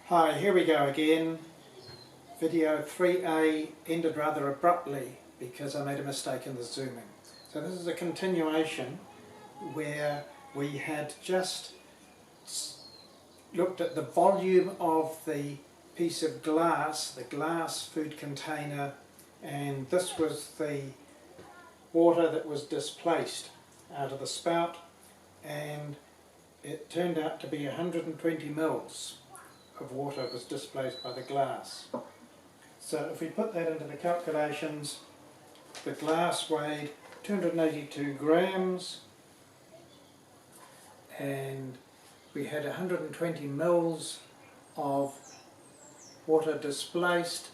Hi, here we go again. Video 3A ended rather abruptly because I made a mistake in the zooming. So this is a continuation where we had just looked at the volume of the piece of glass, the glass food container, and this was the water that was displaced out of the spout, and it turned out to be 120 mils of water was displaced by the glass. So if we put that into the calculations, the glass weighed 282 grams and we had 120 mils of water displaced.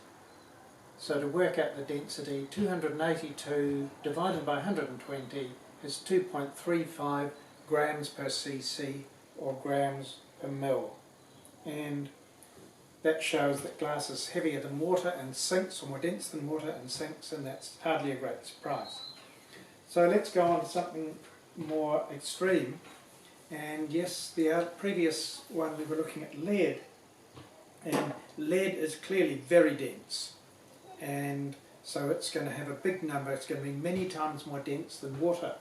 So to work out the density, 282 divided by 120 is 2.35 grams per cc or grams per mil. And that shows that glass is heavier than water and sinks, or more dense than water and sinks, and that's hardly a great surprise. So let's go on to something more extreme. And yes, the previous one we were looking at lead, and lead is clearly very dense, and so it's going to have a big number. It's going to be many times more dense than water.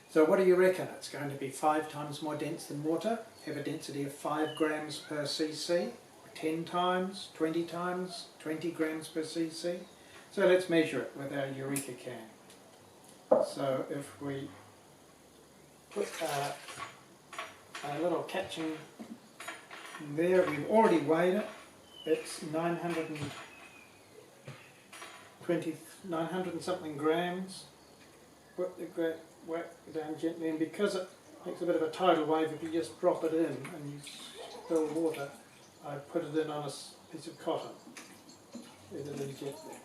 So what do you reckon? It's going to be 5 times more dense than water, have a density of 5 grams per cc, 10 times, 20 times, 20 grams per cc. So let's measure it with our Eureka can. So if we put a little catching there, we've already weighed it. It's 900 and something grams. Whack it down gently, and because it makes a bit of a tidal wave, if you just drop it in and you spill water, I put it in on a piece of cotton. Let it in gently.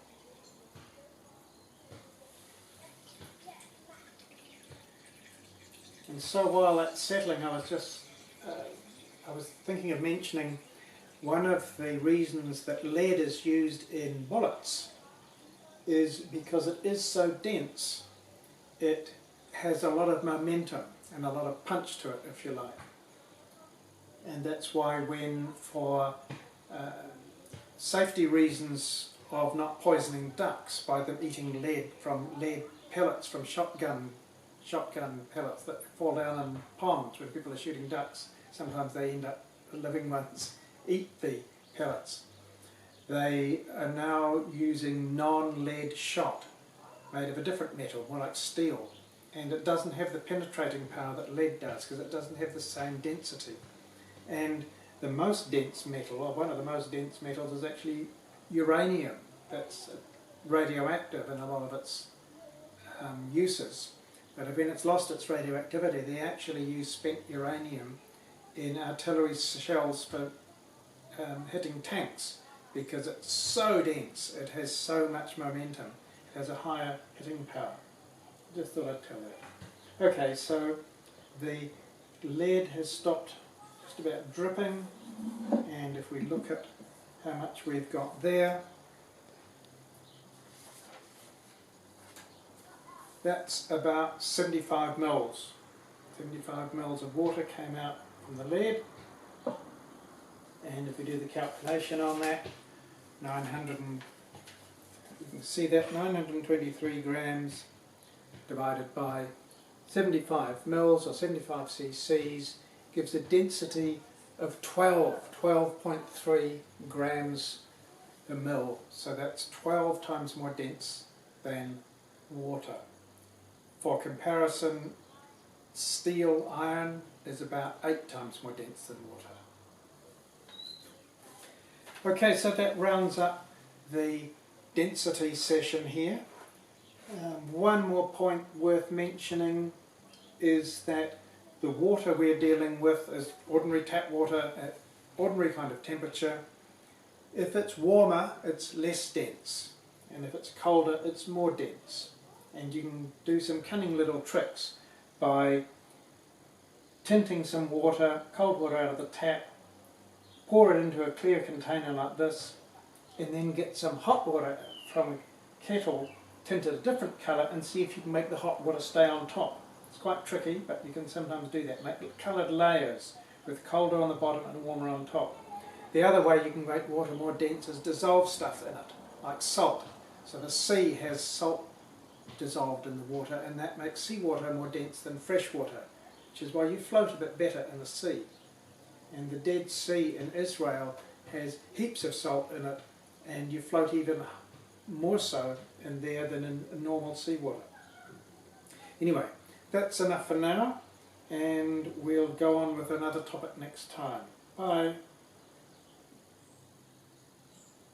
And so while that's settling, I was thinking of mentioning one of the reasons that lead is used in bullets is because it is so dense. It has a lot of momentum and a lot of punch to it, if you like. And that's why when, for safety reasons of not poisoning ducks by them eating lead pellets from shotgun pellets that fall down in ponds when people are shooting ducks, sometimes they end up, the living ones eat the pellets. They are now using non-lead shot made of a different metal, more like steel. And it doesn't have the penetrating power that lead does because it doesn't have the same density. And the most dense metal, or one of the most dense metals, is actually uranium. That's radioactive in a lot of its uses. But when it's lost its radioactivity, they actually use spent uranium in artillery shells for hitting tanks because it's so dense, it has so much momentum, it has a higher hitting power. Just thought I'd tell that. Okay, so the lead has stopped just about dripping, and if we look at how much we've got there, that's about 75 mils. 75 mils of water came out from the lead, and if we do the calculation on that, you can see that 923 grams divided by 75 mils or 75 cc's gives a density of 12.3 grams per mil. So that's 12 times more dense than water. For comparison, steel, iron is about 8 times more dense than water. Okay, so that rounds up the density session here. One more point worth mentioning is that the water we're dealing with is ordinary tap water at ordinary kind of temperature. If it's warmer, it's less dense, and if it's colder, it's more dense. And you can do some cunning little tricks by tinting some water, cold water out of the tap, pour it into a clear container like this, and then get some hot water from a kettle tinted a different colour and see if you can make the hot water stay on top. It's quite tricky, but you can sometimes do that. Make coloured layers with colder on the bottom and warmer on top. The other way you can make water more dense is dissolve stuff in it, like salt. So the sea has salt dissolved in the water, and that makes seawater more dense than fresh water, which is why you float a bit better in the sea. And the Dead Sea in Israel has heaps of salt in it, and you float even more so in there than in normal seawater. Anyway, that's enough for now, and we'll go on with another topic next time. Bye.